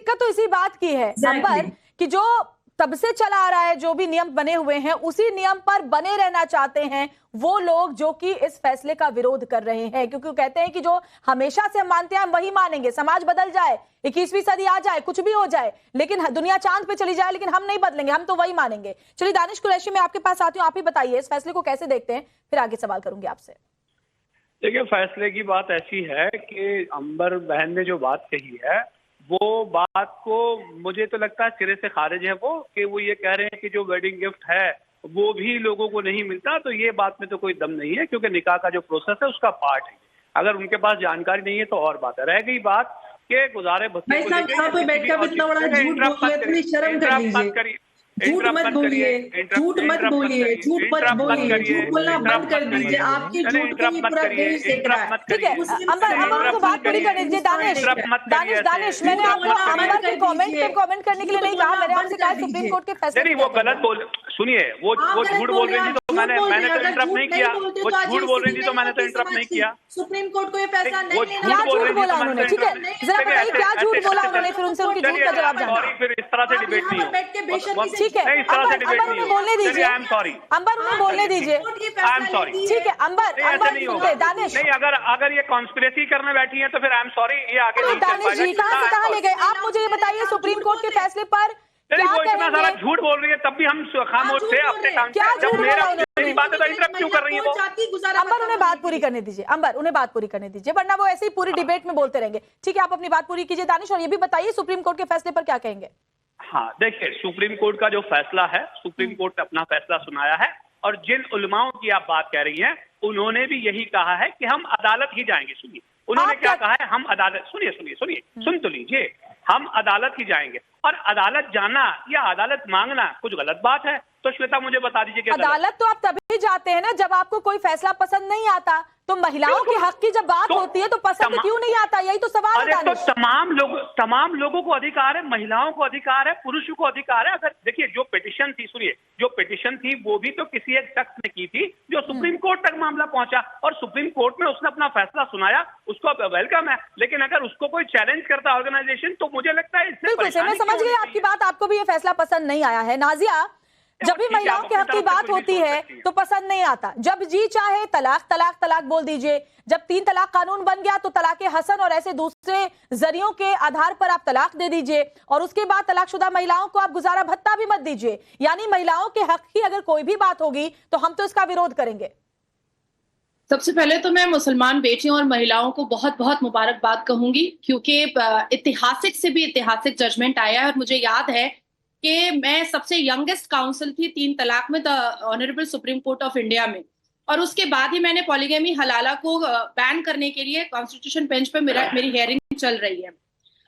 दिक्कत तो इसी बात की है अंबर कि जो तब से चला आ रहा है, जो भी नियम बने हुए हैं उसी नियम पर बने रहना चाहते हैं वो लोग जो कि इस फैसले का विरोध कर रहे हैं, क्योंकि वो कहते हैं कि जो हमेशा से हम मानते हैं हम वही मानेंगे, समाज बदल जाए, 21वीं सदी आ जाए, कुछ भी हो जाए, लेकिन दुनिया चांद पे चली जाए, लेकिन हम नहीं बदलेंगे, हम तो वही मानेंगे। चलिए दानिश कुरैशी, मैं आपके पास आती हूँ, आप ही बताइए इस फैसले को कैसे देखते हैं, फिर आगे सवाल करूंगी आपसे। देखिए, फैसले की बात ऐसी है कि अंबर बहन ने जो बात कही है वो बात को मुझे तो लगता है सिरे से खारिज है वो, कि वो ये कह रहे हैं कि जो वेडिंग गिफ्ट है वो भी लोगों को नहीं मिलता। तो ये बात में तो कोई दम नहीं है, क्योंकि निकाह का जो प्रोसेस है उसका पार्ट है। अगर उनके पास जानकारी नहीं है तो और बात है। रह गई बात कि गुजारे भत्ते को झूठ मत बोलिए, झूठ मत बोलिए, झूठ मत बोलिए, झूठ बोलना बंद कर दीजिए। आपके झूठ पे ही पूरा देश देख रहा है। ठीक है, अंबर को बात पूरी करने दीजिए। दानिश, मैंने आपको अंबर के कमेंट करने के लिए नहीं कहा, मैंने आपसे कहा सुप्रीम कोर्ट के फैसले। नहीं, वो गलत बोल, सुनिए, वो झूठ बोल रही थी तो मैंने तो इंटरप्ट नहीं किया। वो झूठ बोल रही थी तो मैंने तो इंटरप्ट नहीं किया। सुप्रीम कोर्ट को ये फैसला नहीं लेना। क्या झूठ बोला उन्होंने? ठीक है, जरा बताइए क्या झूठ बोला उन्होंने, फिर उनसे उनके झूठ का जवाब जानना। फिर इस तरह से डिबेट नहीं हो। ठीक है, अंबर उन्हें बोलने दीजिए। आई एम सॉरी, अंबर उन्हें बोलने दीजिए। I am sorry. ठीक है, अंबर सुनते दानिश। नहीं, अगर ये कॉन्स्पिरेसी करने बैठी है तो फिर आई एम सॉरी, ये आगे नहीं चल पाएगा। दानिश जी कहां से कहां ले गए आप? मुझे ये बताइए सुप्रीम कोर्ट के फैसले पर वो इतना सारा झूठ बोल रही है तब भी हम खामोश थे अपने काम से। जब मेरी बात है तो इंटरप्ट क्यों कर रही है वो? अंबर उन्हें बात पूरी करने दीजिए, अंबर उन्हें बात पूरी करने दीजिए, वरना वो ऐसे ही पूरी डिबेट में बोलते रहेंगे। ठीक है, आप अपनी बात पूरी कीजिए दानिश, और ये भी बताइए सुप्रीम कोर्ट के फैसले पर क्या कहेंगे। हाँ, देखिए, सुप्रीम कोर्ट का जो फैसला है, सुप्रीम कोर्ट ने अपना फैसला सुनाया है, और जिन उलमाओं की आप बात कह रही हैं उन्होंने भी यही कहा है कि हम अदालत ही जाएंगे। सुनिए उन्होंने क्या कहा है, हम अदालत, सुनिए सुन तो लीजिए, हम अदालत ही जाएंगे। और अदालत जाना या अदालत मांगना कुछ गलत बात है? तो श्वेता मुझे बता दीजिए कि अदालत तो आप तभी जाते हैं ना जब आपको कोई फैसला पसंद नहीं आता। तो महिलाओं के हक की जब बात होती है तो पसंद क्यों नहीं आता, यही तो सवाल है। तो तमाम लोगों को अधिकार है, महिलाओं को अधिकार है, पुरुषों को अधिकार है। अगर देखिए, जो पिटिशन थी, सुनिए, जो पिटिशन थी वो भी तो किसी एक शख्स ने की थी, जो सुप्रीम कोर्ट तक मामला पहुंचा, और सुप्रीम कोर्ट में उसने अपना फैसला सुनाया, उसको वेलकम है। लेकिन अगर उसको कोई चैलेंज करता ऑर्गेनाइजेशन तो मुझे लगता है इससे बिल्कुल मैं समझ गई आपकी बात, आपको भी ये फैसला पसंद नहीं आया है। नाजिया, जब भी महिलाओं के हक की बात होती है तो पसंद नहीं आता, जब जी चाहे तलाक तलाक तलाक बोल दीजिए, जब 3 तलाक कानून बन गया तो तलाक हसन और ऐसे दूसरे जरियों के आधार पर आप तलाक दे दीजिए, और उसके बाद तलाकशुदा महिलाओं को आप गुजारा भत्ता भी मत दीजिए। यानी महिलाओं के हक की अगर कोई भी बात होगी तो हम तो इसका विरोध करेंगे। सबसे पहले तो मैं मुसलमान बेटियों और महिलाओं को बहुत बहुत मुबारकबाद कहूंगी, क्योंकि ऐतिहासिक से भी ऐतिहासिक जजमेंट आया है। और मुझे याद है कि मैं सबसे यंगेस्ट काउंसिल थी 3 तलाक में, the honourable supreme court of India में, और उसके बाद ही मैंने पॉलीगैमी हलाला को बैन करने के लिए कॉन्स्टिट्यूशन बेंच पे मेरी हियरिंग चल रही है।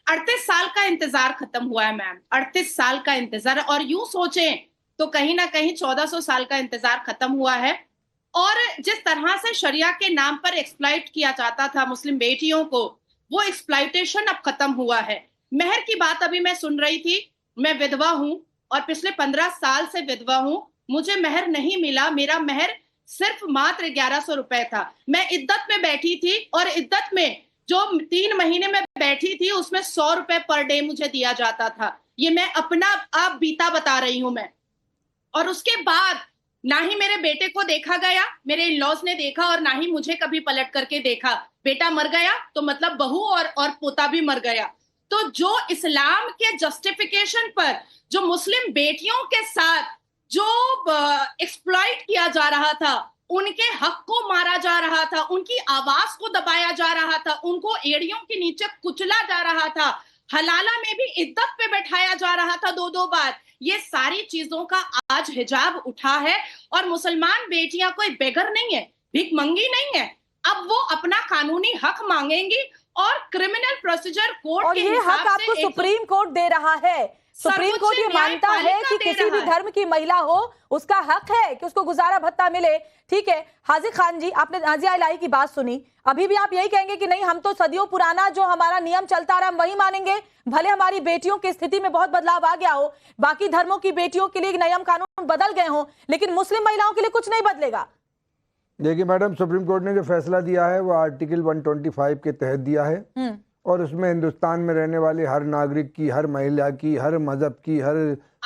38 साल का इंतजार खत्म हुआ है मैम, 38 साल का इंतजार। और यूं सोचें तो कहीं ना कहीं 1400 साल का इंतजार खत्म हुआ है। और जिस तरह से शरिया के नाम पर एक्सप्लॉइट किया जाता था मुस्लिम बेटियों को, वो एक्सप्लॉइटेशन अब खत्म हुआ है। मेहर की बात अभी मैं सुन रही थी, मैं विधवा हूं और पिछले 15 साल से विधवा हूं, मुझे मेहर नहीं मिला। मेरा मेहर सिर्फ मात्र 1100 रुपए था। मैं इद्दत में बैठी थी और इद्दत में जो 3 महीने में बैठी थी उसमें 100 रुपए पर डे मुझे दिया जाता था। ये मैं अपना आप बीता बता रही हूं मैं। और उसके बाद ना ही मेरे बेटे को देखा गया, मेरे इन-लॉज ने देखा, और ना ही मुझे कभी पलट करके देखा। बेटा मर गया तो मतलब बहू और पोता भी मर गया। तो जो इस्लाम के जस्टिफिकेशन पर जो मुस्लिम बेटियों के साथ जो एक्सप्लॉइट किया जा रहा था, उनके हक को मारा जा रहा था, उनकी आवाज को दबाया जा रहा था, उनको एड़ियों के नीचे कुचला जा रहा था, हलाला में भी इद्दत पे बैठाया जा रहा था 2-2 बार। ये सारी चीजों का आज हिजाब उठा है, और मुसलमान बेटियां कोई बेघर नहीं है, भिखमंगी नहीं है। अब वो अपना कानूनी हक मांगेंगी और क्रिमिनल प्रोसीजर कोर्ट और ये हक आपको सुप्रीम कोर्ट दे रहा है। सुप्रीम कोर्ट ये मानता है कि किसी भी धर्म की महिला हो उसका हक है कि उसको गुजारा भत्ता मिले। ठीक है, हाजिर खान जी, आपने नाजिया इलाही की बात सुनी, अभी भी आप यही कहेंगे कि नहीं, हम तो सदियों पुराना जो हमारा नियम चलता रहा हम वही मानेंगे, भले हमारी बेटियों की स्थिति में बहुत बदलाव आ गया हो, बाकी धर्मों की बेटियों के लिए नियम कानून बदल गए हो, लेकिन मुस्लिम महिलाओं के लिए कुछ नहीं बदलेगा। देखिए मैडम, सुप्रीम कोर्ट ने जो फैसला दिया है वो आर्टिकल 125 के तहत दिया है, और उसमें हिंदुस्तान में रहने वाले हर नागरिक की, हर महिला की, हर मजहब की, हर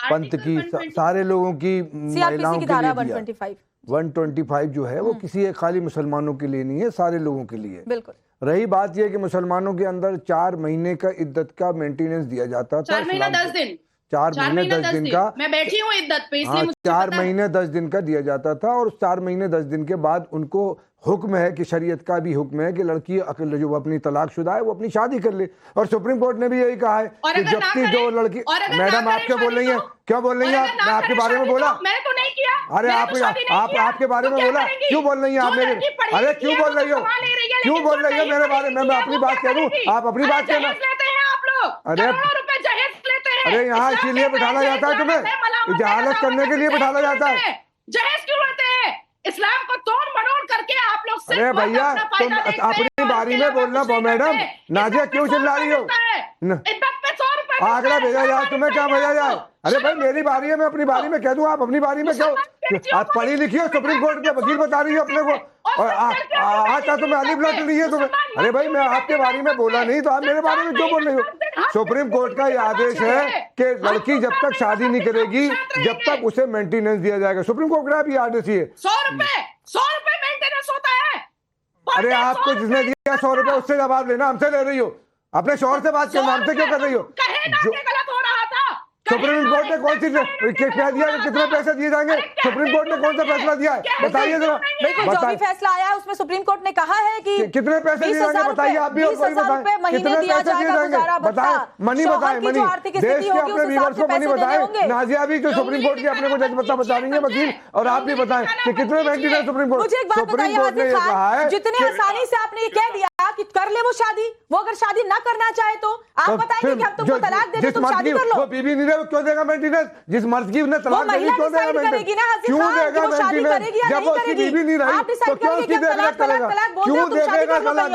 पंथ की, सारे लोगों की, महिलाओं के लिए दिया। 125 जो है वो किसी एक खाली मुसलमानों के लिए नहीं है, सारे लोगों के लिए। बिल्कुल। रही बात यह कि मुसलमानों के अंदर 4 महीने का इद्दत का मेंटेनेंस दिया जाता था। 4 महीना 10 दिन, 4 महीने 10 दिन का। मैं बैठी हूँ इद्दत पे, इसलिए मुझे 4 महीने 10 दिन का दिया जाता था। और 4 महीने 10 दिन के बाद उनको हुक्म है कि शरीयत का भी हुक्म है कि लड़की जो अपनी तलाकशुदा है वो अपनी शादी कर ले। और सुप्रीम कोर्ट ने भी यही कहा है कि जब तक जो लड़की, मैडम आप क्या बोल रही हैं, क्या बोल रही हैं आप? मैं आपके बारे में बोला? मैंने तो नहीं किया। अरे आपके बारे में बोला? क्यों बोल रही हैं आप मेरे? अरे क्यों बोल रही हो? क्यों बोल रही हो मेरे बारे में? मैं अपनी बात कह दूं, आप अपनी बात कहना। अरे यहाँ इसीलिए बिठाना जाता है तुम्हें, जहालत करने के लिए बिठाना जाता है। जहेज क्यों लेते हैं? इस्लाम को तोड़ मरोड़ करके आप लोग। अरे भैया तुम अपनी बारी में बोलना। मैडम नाजिया क्यों चिल्ला रही हो? आगरा भेजा जाए, तुम्हें क्या भेजा जाए? अरे भाई मेरी बारी है, मैं अपनी बारी में कह दूं, आप अपनी बारी में क्यों? आप पढ़ी लिखी हो, सुप्रीम कोर्ट के वकील बता रही हो अपने को, और आज तुम्हें अली बुला ली है तुम्हें। अरे भाई मैं आपके बारे में बोला नहीं तो आप मेरे बारे में क्यों बोल रही हो? सुप्रीम कोर्ट का ये आदेश है कि लड़की जब तक शादी नहीं करेगी जब तक उसे मेंटेनेंस दिया जाएगा। सुप्रीम कोर्ट का भी आदेश ही है। 100 रुपए मेंटेनेंस होता है। अरे आपको जिसने दिया 100 रुपए उससे जवाब लेना, हमसे ले रही हो? अपने शौहर से बात करना, हमसे क्यों कर रही हो? गलत हो रहा था। सुप्रीम कोर्ट ने कौन सी क्या दिया, कितने पैसे दिए जाएंगे? सुप्रीम कोर्ट ने कौन सा फैसला दिया है बताइए जरा। बिल्कुल, जो भी फैसला आया है उसमें सुप्रीम कोर्ट ने कहा है कि कितने पैसे दिए जाएंगे बताइए आप भी, और कोई बताएं कितने पैसे दिए जाएंगे बताएं। मनी बताएं, मनी देश के अपने व्यूअर्स को मनी बताएं। नाजिया भी जो सुप्रीम कोर्ट के अपने को जज बता रही है वकील, और आप भी बताएं कि कितने मेंटेनेंस सुप्रीम कोर्ट। मुझे एक बात बताइए हाजिर खान, जितने आसानी से आपने ये कह दिया कि कर ले वो शादी, वो अगर शादी ना करना चाहे तो आप बताएंगे कि हम तुमको तलाक दे दें, तुम शादी कर लो। वो बीवी नहीं रहे क्यों देगा मेंटेनेंस? जिस मर्द की उन्हें तलाक देगी क्यों देगा मेंटेनेंस? क्यों देगा मेंटेनेंस? जब वो उसकी बीवी नहीं रही तो क्यों उसकी देखरेख करेगा? क्यों देखेगा तलाक?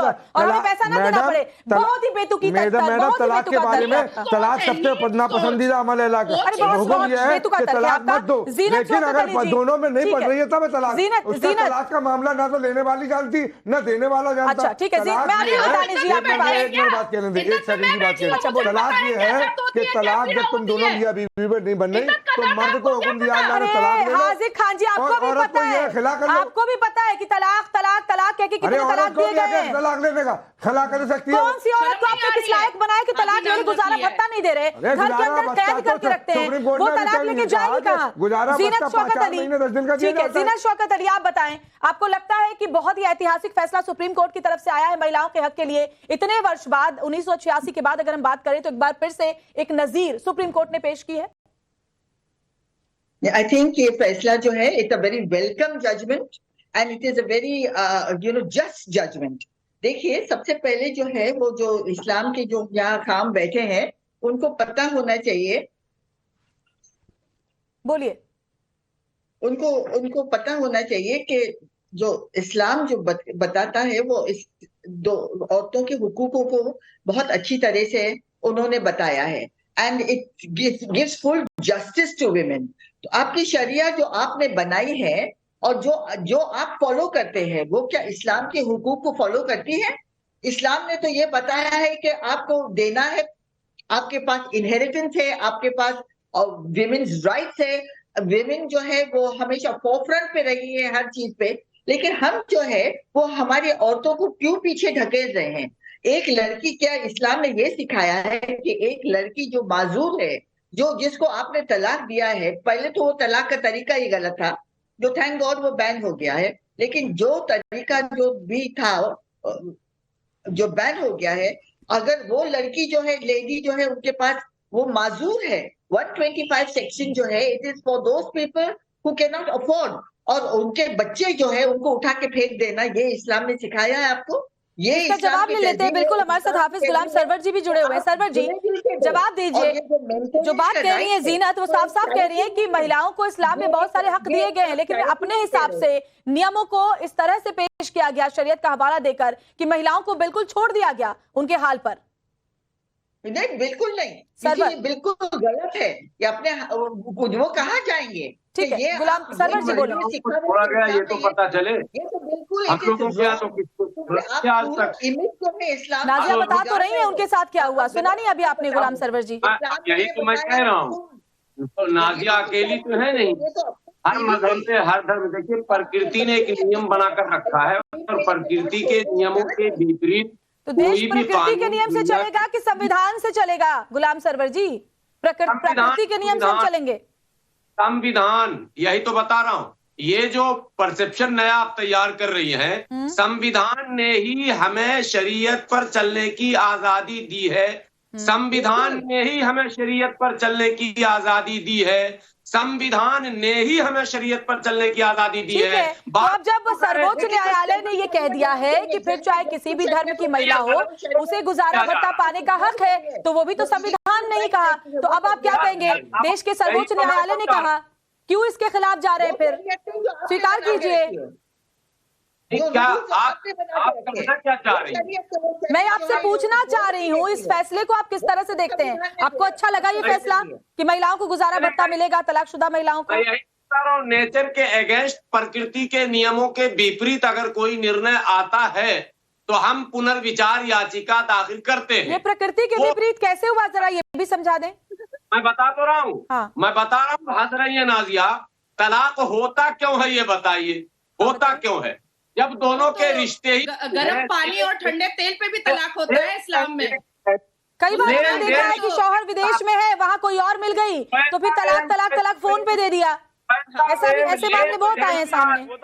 बहुत ही बेतुकी मैडम तलाक के बारे में, तलाक सबसे नापसंदीदा अमल है का हुक्म यह है कि तलाक मत दो, लेकिन अगर दोनों में नहीं पड़ रही है तब तलाक। उसका तलाक का मामला ना तो लेने वाली जानती न देने वाला जानता। अच्छा ठीक है, मैं आपको बताने जी आपके बारे में बात कह लेंगे, एक सेकंड की बात करें। तलाक ये है कि तलाक जब तुम दोनों मियां बीवी में नहीं बन रही तो मर्द को हुक्म दिया अल्लाह ने तलाक देना। हाजिर खान जी आपको भी पता है, आपको भी पता है कि तलाक तलाक तलाक कह के कितने तलाक दिए गए हैं। तलाक लेने का खला कर सकती है? कौन सी औरत को आपने किस लायक बनाया कि तलाक लेने गुजारा भत्ता नहीं दे रहे, घर के अंदर कैद करके रखते हैं, वो तलाक लेके जाएगी कहाँ? जीनत शौकत अली, ठीक है जीनत शौकत अली आप बताएं, आपको लगता है कि बहुत ही ऐतिहासिक फैसला सुप्रीम कोर्ट की तरफ से आया है महिलाओं के हक के लिए इतने वर्ष बाद, 1986 के बाद अगर हम बात करें तो एक बार फिर से एक नजीर सुप्रीम कोर्ट ने पेश की है? I think ये फैसला जो है it's a very welcome judgment and it is a very just judgment. देखिए सबसे पहले जो है वो जो इस्लाम के जो यहाँ खाम बैठे हैं उनको पता होना चाहिए, बोलिए, उनको पता होना चाहिए कि जो इस्लाम जो बताता है वो इस दो औरतों के हुकूकों को बहुत अच्छी तरह से उन्होंने बताया है and it gives full justice to women. तो आपकी शरिया जो आपने बनाई है और जो आप फॉलो करते हैं वो क्या इस्लाम के हुकूक को फॉलो करती है? इस्लाम ने तो ये बताया है कि आपको देना है, आपके पास इनहेरिटेंस है, आपके पास विमेन्स राइट्स है, विमेन जो है वो हमेशा फोरफ्रंट पे रही है हर चीज पे, लेकिन हम जो है वो हमारी औरतों को क्यों पीछे ढकेल रहे हैं? एक लड़की, क्या इस्लाम ने ये सिखाया है कि एक लड़की जो माजूर है, जो जिसको आपने तलाक दिया है, पहले तो वो तलाक का तरीका ही गलत था जो थैंक गॉड वो बैन हो गया है, लेकिन जो तरीका जो भी था जो बैन हो गया है, अगर वो लड़की जो है लेडी जो है उनके पास वो माजूर है, 125 सेक्शन जो है it is for those people who can not afford, और उनके बच्चे जो है उनको उठा के फेंक देना, ये इस्लाम ने सिखाया है आपको? ये इसका जवाब नहीं लेते हैं। बिल्कुल हमारे साथ हाफिज गुलाम सरवर जी भी जुड़े हुए हैं। सरवर जी जवाब दीजिए, जो बात कह रही है जीनत वो साफ साफ कह रही है कि महिलाओं को इस्लाम में बहुत सारे हक दिए गए हैं, लेकिन अपने हिसाब से नियमों को इस तरह से पेश किया गया शरीयत का हवाला देकर कि महिलाओं को बिल्कुल छोड़ दिया गया उनके हाल पर। नहीं, बिल्कुल नहीं, सरवर। ये बिल्कुल गलत है। ये अपने वो कहाँ जाएंगे? ठीक है, ये गुलाम आप सरवर जी बोलिए। थोड़ा गया ये तो पता चले, ये तो बिल्कुल हम लोगों के यहाँ तो किसको आज तक। इमेज को है इस्लाम नाजिया को बता तो बिगाड़ रही है रहे उनके हो। साथ क्या हुआ, सुना नहीं अभी आपने गुलाम सरवर जी? यही तो मैं कह रहा हूँ, तो नाजिया अकेली तो है नहीं, हर मजहब से हर धर्म। देखिए, प्रकृति ने एक नियम बनाकर रखा है और प्रकृति के नियमों के विपरीत तो देश कोई भी प्रकृति के कानून नियम से दुनिया चलेगा कि संविधान से चलेगा गुलाम सरवर जी? प्रकृति के नियम से हम चलेंगे? संविधान, यही तो बता रहा हूँ। ये जो परसेप्शन नया आप तैयार कर रही हैं, संविधान ने ही हमें शरीयत पर चलने की आजादी दी है। संविधान ने ही हमें शरीयत पर चलने की आजादी दी है। संविधान ने ही हमें शरीयत पर चलने की आजादी दी ठीक है। है, तो अब जब सर्वोच्च न्यायालय ने ये कह दिया है कि फिर चाहे किसी भी धर्म की महिला हो उसे गुजारा भत्ता पाने का हक है, तो वो भी तो संविधान ने ही कहा। तो अब आप क्या कहेंगे? देश के सर्वोच्च न्यायालय ने कहा, क्यों इसके खिलाफ जा रहे हैं? फिर स्वीकार कीजिए। क्या आप करना क्या चाह रही हैं? मैं आपसे पूछना चाह रही हूँ, इस फैसले को आप किस तरह से देखते हैं? आपको अच्छा लगा ये फैसला कि महिलाओं को गुजारा भत्ता मिलेगा, तलाकशुदा महिलाओं को? मैं यही बता रहा हूँ, नेचर के अगेंस्ट, प्रकृति के नियमों के विपरीत अगर कोई निर्णय आता है तो हम पुनर्विचार याचिका दाखिल करते हैं। ये प्रकृति के विपरीत कैसे हुआ, जरा ये भी समझा दें। मैं बता तो रहा हूँ, हाँ। मैं बता रहा हूँ, हंस रही है नाजिया। तलाक होता क्यों है ये बताइए, होता क्यों है? जब दोनों के रिश्ते ही गर्म पानी और ठंडे तेल पे भी तलाक होता है इस्लाम में। कई बार हमने देखा है कि शौहर विदेश में है, वहाँ कोई और मिल गई तो फिर तलाक तलाक तलाक फोन पे दे दिया। ऐसे मामले बहुत आए हैं सामने।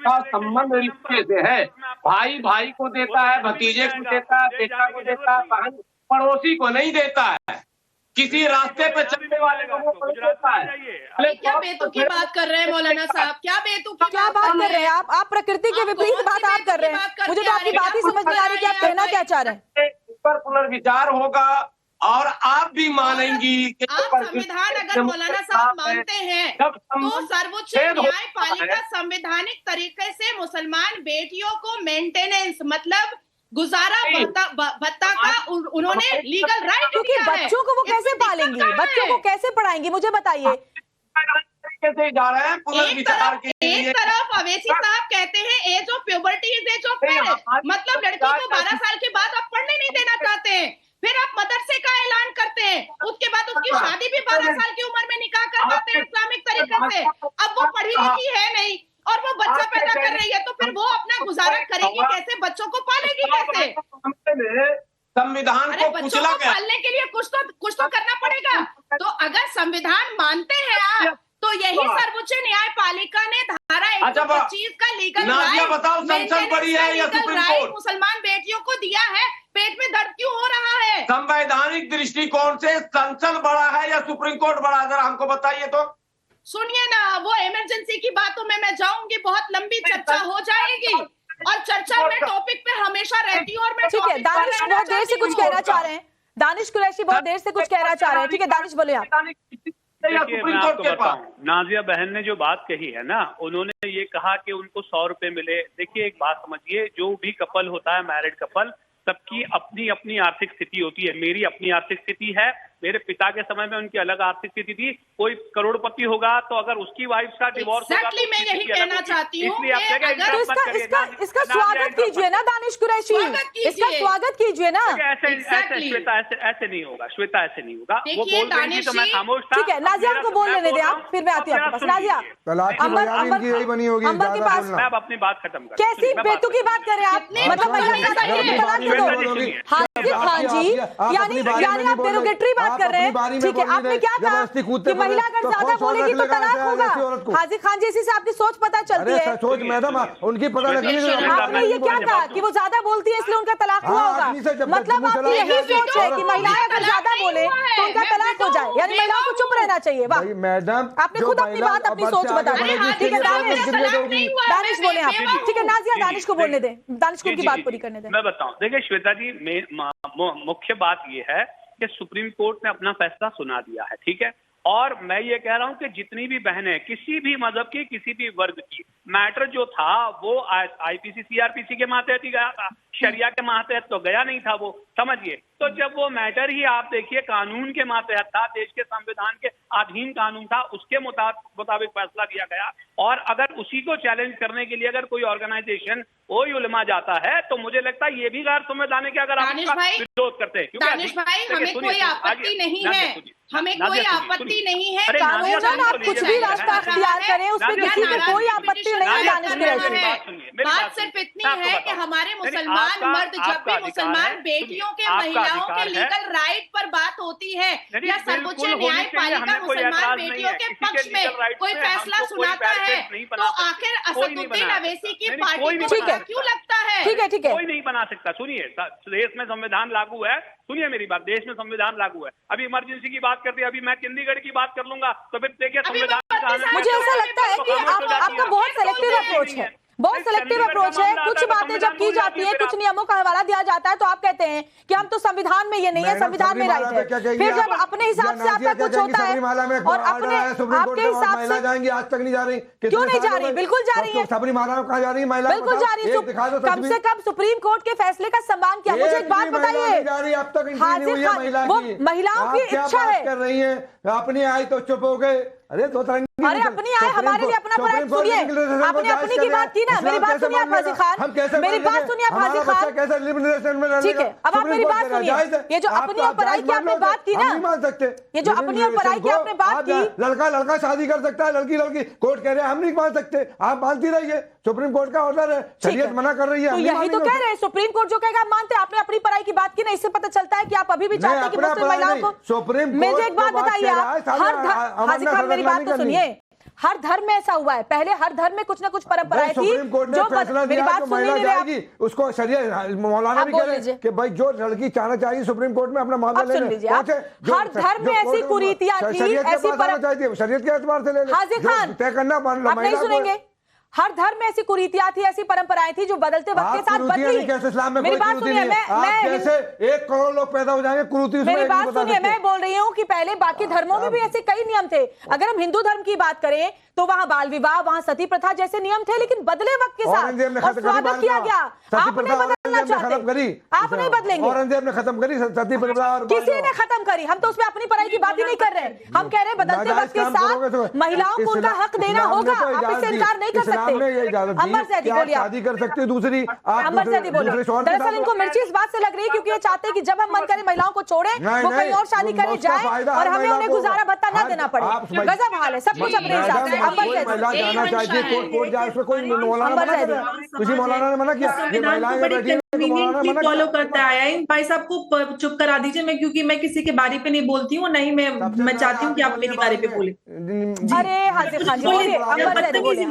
का संबंध रिश्ते से है, भाई भाई को देता है, भतीजे को देता है, बेटा को देता है, बहन पड़ोसी को नहीं देता है, किसी रास्ते पे चलने वाले लोगों को देता है। क्या बेतुकी बात कर रहे हैं मौलाना साहब, क्या बेतुकी क्या बात कर रहे हैं आप प्रकृति के विपरीत बात आप कर रहे हैं। मुझे तो आपकी बात ही समझ नहीं आ रही कि आप कहना क्या चाह रहे हैं। इस पर पुनर्विचार होगा और आप भी मानेंगी कि आप संविधान अगर मौलाना साहब मानते हैं तो सर्वोच्च न्यायपालिका संवैधानिक तरीके से मुसलमान बेटियों को मेंटेनेंस मतलब गुजारा भत्ता का उन्होंने लीगल राइट क्योंकि दिया है। बच्चों को वो कैसे पालेंगी, बच्चों को कैसे पढ़ाएंगी, मुझे बताइए। कैसे जा रहे हैं पुनर्विचार के लिए? एक तरफ अवैसी साहब कहते हैं age of puberty is age of marriage, मतलब लड़की को 12 साल के बाद आप पढ़ने नहीं देना चाहते हैं। फिर आप मदरसे का ऐलान करते हैं, उसके बाद उसकी शादी भी 12 साल की उम्र में निकाह करवाते हैं इस्लामिक तरीके से। अब वो पढ़ी लिखी है नहीं और वो बच्चा पैदा कर रही है, तो फिर वो अपना गुजारा करेगी कैसे, बच्चों को पालेगी कैसे? संविधान को बच्चों कुचला को गया। पालने के लिए कुछ तो करना पड़ेगा। तो अगर संविधान मानते हैं आप तो यही सर्वोच्च न्यायपालिका ने धारा 125 का लीगल बताओ, संसद बड़ी है या सुप्रीम कोर्ट? मुसलमान बेटियों को दिया है। पेट में दर्द क्यों हो रहा है? संवैधानिक दृष्टिकोण से संसद बड़ा है या सुप्रीम कोर्ट बड़ा, जरा हमको बताइए तो। सुनिए ना, वो इमरजेंसी की बातों में मैं जाऊंगी, बहुत लंबी चर्चा हो जाएगी और चर्चा में टॉपिक पे हमेशा रहती हूँ। और मैं ठीक है, दानिश बहुत देर से कुछ कहना चाह रहे हैं, दानिश कुरैशी बहुत देर से कुछ कहना चाह रहे हैं। ठीक है दानिश, बोले आप। देखिए, मैं आपको बताऊं, नाजिया बहन ने जो बात कही है ना, उन्होंने ये कहा कि उनको 100 रुपए मिले। देखिए, एक बात समझिए, जो भी कपल होता है, मैरिड कपल, सबकी अपनी अपनी आर्थिक स्थिति होती है। मेरी अपनी आर्थिक स्थिति है, मेरे पिता के समय में उनकी अलग आर्थिक स्थिति थी। कोई करोड़पति होगा तो अगर उसकी वाइफ का डिवोर्स होगा तो मैं यही कहना चाहती हूँ तो इसका स्वागत कीजिए ना दानिश कुरैशी, इसका स्वागत कीजिए ना। श्वेता ऐसे नहीं होगा, श्वेता ऐसे नहीं होगा। वो बोल रही थी तो मैं खामोश था। ठीक है, नाजिया को बोल लेने दे आप, फिर मैं आती हूँ आपके पास। नाजिया, अंबर के पास मैं अब अपनी बात खत्म कर। कैसी बेतुकी बात कर रहे हैं आप? मतलब महिला हाजिर खान जी, यानी आप डेरोगेटरी बात कर रहे हैं। ठीक है, आपने क्या कहा कि महिला अगर ज्यादा बोलेगी तो तलाक होगा। हाजिर खान जी, इसी से आपकी सोच पता चलती है। सोच मैडम उनकी पता लगती है। आपने ये क्या कहा कि वो ज्यादा बोलती है इसलिए उनका तलाक हुआ होगा? मतलब आपकी यही सोच है कि महिलाएं अगर ज्यादा बोले तो उनका तलाक हो जाए, यानी महिलाओं को चुप रहना चाहिए। वाह मैडम, आपने खुद अपनी बात अपनी सोच बता दी। ठीक है दानिश बोले आप। ठीक है नाजिया, दानिश को बोलने दें, दानिश को उनकी बात पूरी करने दें। मैं बताऊं, देखिए श्वेता जी, मुख्य बात ये है कि सुप्रीम कोर्ट ने अपना फैसला सुना दिया है, ठीक है। और मैं ये कह रहा हूं कि जितनी भी बहनें किसी भी मजहब की, किसी भी वर्ग की, मैटर जो था वो आईपीसी सीआरपीसी के मातहत ही गया था। शरिया के मातहत तो गया नहीं था वो, समझिए। तो जब वो मैटर ही आप देखिए कानून के मातहत था, देश के संविधान के अधीन कानून था, उसके मुताबिक फैसला दिया गया, और अगर उसी को चैलेंज करने के लिए अगर कोई ऑर्गेनाइजेशन कोई उलमा जाता है तो मुझे लगता है ये भी गैर संवैधानिक है अगर आप विरोध करते हैं। दानिश भाई, हमें कोई आपत्ति नहीं है, हमें कोई आपत्ति नहीं है, कानूनन आप कुछ भी रास्ता अख्तियार करें, उसमें किसी को कोई आपत्ति नहीं है। दानिश कुरैशी, बात सिर्फ इतनी है कि हमारे मुसलमान मर्द, जब भी मुसलमान बेटियों के, महिलाओं के लीगल राइट पर बात होती है या सर्वोच्च न्यायपालिका मुसलमान बेटियों के पक्ष में कोई फैसला सुनाता है, तो आखिर असदुद्दीन अवैसी की पार्टी को क्यों लगता है? ठीक है, ठीक है, कोई नहीं बना सकता। सुनिए, देश में संविधान लागू है, सुनिए मेरी बात, देश में संविधान लागू है। अभी इमरजेंसी की बात करते हैं, अभी मैं चंडीगढ़ की बात कर लूंगा तो फिर देखिए संविधान। मुझे ऐसा लगता है कि आपका बहुत सेलेक्टिव अप्रोच है, बहुत सेलेक्टिव अप्रोच है। कुछ बातें जब की जाती है, कुछ नियमों का हवाला दिया जाता है तो आप कहते हैं कि हम तो संविधान में ये नहीं है, संविधान में राइट है। फिर जब अपने हिसाब से आपका कुछ होता है और अपने आपके हिसाब से जाएंगी, आज तक नहीं जा रही, क्यों नहीं जा रही? बिल्कुल जा रही है, सबरीमाला में कहाँ जा रही है महिला? बिल्कुल जा रही है। कम से कम सुप्रीम कोर्ट के फैसले का सम्मान किया। मुझे एक बात बताइए, हाजिर खान वो महिलाओं की इच्छा है कर रही है, अपनी आई तो चुप हो गए। अरे तो अरे अपनी आए, हमारे लिए अपना राइट सुनिए। आपने अपनी की बात की ना, मेरी बात सुनिए आप हाजी खान, मेरी बात सुनिए आप हाजी खान, ठीक है। अब आप मेरी बात सुनिए, ये जो अपनी और पराई की आपने बात की ना, मान सकते, ये जो अपनी और पराई की आपने बात की, लड़का शादी कर सकता है, लड़की कोर्ट कह रहे हैं हम नहीं मान सकते, आप मानती रहिए, सुप्रीम कोर्ट का ऑर्डर है, शरीयत मना कर रही है। तो यही तो कह रहे हैं, सुप्रीम कोर्ट जो कहेगा आप मानते हैं। आपने अपनी पराई की बात की ना, इससे पता चलता है कि आप अभी भी चाहते हैं कि मुस्लिम महिलाओं को सुप्रीम। मुझे एक बात बताइए आप, हाजी खान मेरी बात तो सुनिए, हर धर्म में ऐसा हुआ है, पहले हर धर्म में कुछ ना कुछ परंपराएं थी जो मेरी बात सुन नहीं रहे उसको शरीयत मौलाना भी कह रहे हैं कि भाई जो लड़की चाहना चाहिए सुप्रीम कोर्ट में अपना मामला ले ले। हर धर्म में ऐसी कुरीतियां थी, ऐसी परंपराएं, शरीयत के एतबार से ले ले, हाजी खान तय करना आप नहीं सुनेंगे। हर धर्म में ऐसी कुरीतियां थी, ऐसी परंपराएं थी जो बदलते वक्त के साथ बदली। मेरी बात सुनिए, मैं कैसे 1 करोड़ लोग पैदा हो जाएंगे कुरीति? मेरी बात सुनिए, मैं बोल रही हूँ कि पहले बाकी धर्मों में भी ऐसे कई नियम थे। अगर हम हिंदू धर्म की बात करें तो वहाँ बाल विवाह, वहाँ सती प्रथा जैसे नियम थे, लेकिन बदले वक्त के साथ और स्वागत किया गया। आपने बदलना चाहते, आप नहीं बदलेंगे। औरंगजेब ने खत्म करी सती प्रथा, किसी ने खत्म करी, हम तो उसमें अपनी पढ़ाई की बात ही नहीं कर रहे। हम कह रहे हैं बदलते वक्त के साथ महिलाओं को उनका हक देना होगा, आप इससे इनकार नहीं कर सकते। अंबर ज़ैदी बोलिए, शादी कर सकते दूसरी, अंबर ज़ैदी बोलिए। दरअसल इनको मिर्ची इस बात से लग रही है क्योंकि ये चाहते हैं कि जब हम मन करें महिलाओं को छोड़े, वो कहीं और शादी करे जाए और हमें उन्हें गुजारा भत्ता न देना पड़े। गजब हाल है, सब कुछ अपने हिसाब से। अंबर ज़ैदी जाना चाहिए, कोर्ट जाए, उसमें कोई मौलाना मना कर, किसी मौलाना ने मना किया, ये महिलाएं बैठी फॉलो करता आया है। भाई साहब को चुप करा दीजिए, मैं क्योंकि मैं किसी के बारे पे नहीं बोलती हूँ, नहीं मैं चाहती हूँ कि आप मेरे बारे पे बोले। अरे हाजिर खान जी बोलिए, अंबर ज़ैदी बोलिए,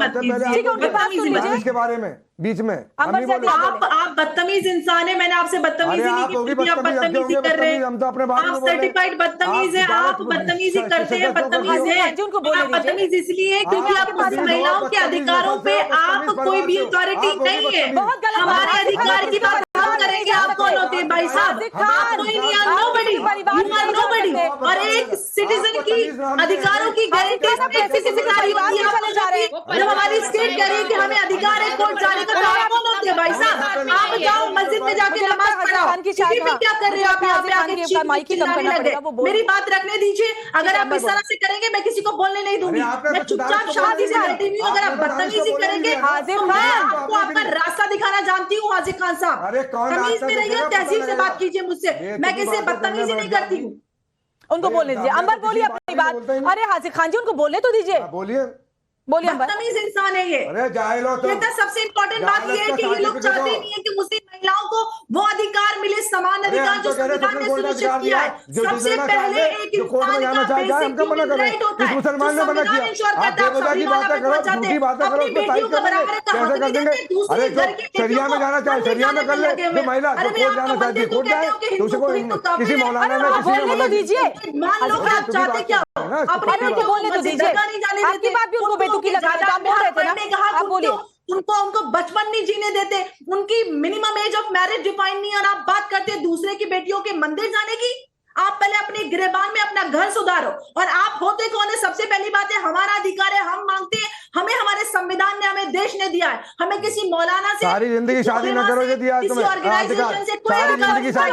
ठीक है, उनकी बात सुन लीजिए। इसके बारे में बीच में आप बदतमीज इंसान है, मैंने आपसे बदतमीजी नहीं की, आप बदतमीजी कर रहे हैं, आप सर्टिफाइड बदतमीज है, आप बदतमीजी करते हैं, बदतमीज है। आप बदतमीज इसलिए क्योंकि आप महिलाओं के अधिकारों पे आप कोई भी अथॉरिटी नहीं है। हमारे अधिकार की बात हम करेंगे, आप कौन होते हैं भाई साहब? आप कोई नहीं, नोबडी, यू आर नोबडी। और एक सिटीजन की अधिकारों की गारंटी जब हमारी स्टेट कह रही है कि हमें अधिकार है कोर्ट जाने का, तो आप कौन होते हैं भाई साहब? आप जाओ मस्जिद में जाके नमाज पढ़ाओ, क्या कर रहे हो आप यहाँ पे आके चिल्लाने लगे? मेरी बात रखने दीजिए, अगर आप इस तरह से करेंगे मैं किसी को बोलने नहीं दूंगी, मैं चुपचाप शांति से बैठी हुई हूँ। अगर आप बदतमीजी करेंगे तो मैं आपको आपका रास्ता दिखाना जानती हूँ। हाजिर खान साहब तमीज में रहिए, तहजीब से बात कीजिए मुझसे, मैं किसी से बदतमीजी नहीं करती हूँ। उनको बोलने दीजिए। अंबर बोलिए अपनी बात। अरे हाजिर खान जी उनको बोलने तो दीजिए, बोलिए बोलिए। बदतमीज इंसान है ये। अरे जाहिलो तो सबसे इम्पोर्टेंट बात ये है कि ये लोग चाहते नहीं है कि मुस्लिम महिलाओं को वो अधिकार मिले, समान अधिकार जो संविधान ने सुनिश्चित किया है। सबसे पहले एक इंसान का बेसिक ह्यूमन राइट होता है, संविधान इंश्योर करता है। अपनी बेटियों को बराबर का हक नहीं देते, दूसरे घर की शरिया में जाना चाहे शरिया में कर ले, जो महिला कोर्ट जाना चाहती है कोर्ट जाए, किसी मौलाना ने बोलने तो दीजिए। मान लो कि आप चाहते क्या, अपने को बोलने तो दीजिए। आपकी बात भी उनको बेतुकी लगा रहे थे, आप बोल रहे थे ना, आप बोलिए। उनको बचपन नहीं जीने देते, उनकी minimum age of marriage define नहीं है, और आप बात करते हैं दूसरे की बेटियों के मंदिर जाने की। आप पहले अपने गिरबान में अपना घर सुधारो। और आप होते कौन है? सबसे पहली बात है हमारा अधिकार है, हम मांगते हैं, हमें हमारे संविधान ने हमें, देश ने दिया है। हमें किसी मौलाना से, सारी जिंदगी शादी न करो, दिया किसी ऑर्गेनाइजेशन से कोई अधिकार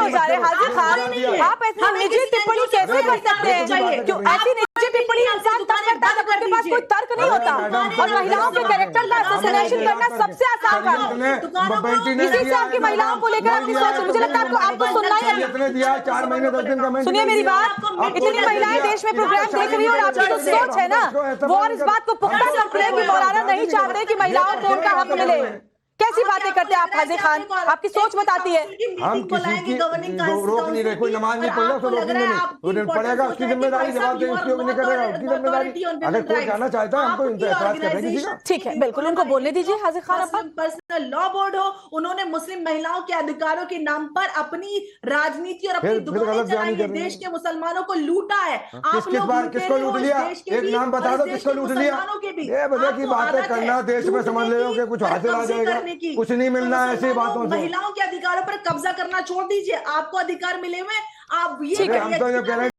नहीं। आप ऐसी निजी टिप्पणी कैसे कर सकते हैं? क्यों ऐसी निजी टिप्पणी इंसान तब करता है जब उनके पास कोई तर्क नहीं होता, और महिलाओं के कैरेक्टर का असोसिएशन करना सबसे आसान काम है। इसी से आपकी महिलाओं को लेकर आपकी सोच, मुझे लगता है आपको सुनना ही है। दिया 4 महीने 10 दिन का, सुनिए मेरी बात, इतनी महिलाएं देश में प्रोग्राम देख रही है और आपकी जो सोच है ना वो और इस बात को पुख्ता करती है कि मौलाना नहीं चाहते कि महिलाओं को उनका हक मिले। कैसी बातें करते हैं आप हाजी खान? आपकी सोच बताती है। हम किसी की रोक नहीं रहे, कोई नमाज नहीं पढ़ रहा तो रोकने नहीं पड़ेगा, उसकी जिम्मेदारी, जवाब देने उसकी नहीं करेगा, उसकी जिम्मेदारी। अगर कोई जाना चाहता है हमको इंतजार करने की, ठीक है, बिल्कुल उनको बोलने दीजिए। हाजी खान, पर्सनल लॉ बोर्ड हो, उन्होंने मुस्लिम महिलाओं के अधिकारों के नाम पर अपनी राजनीति और अपनी दुकानें चलाई है, देश के मुसलमानों को लूटा है। आप लोग किसको लूट लिया? एक नाम बता दो किसको लूट लिया? ये वजह की बातें करना, देश में समझ ले कुछ हासिल आ जाएगा, कुछ नहीं मिलना है ऐसी बातों से। महिलाओं के अधिकारों पर कब्जा करना छोड़ दीजिए, आपको अधिकार मिले हुए, आप ये कह रहे हैं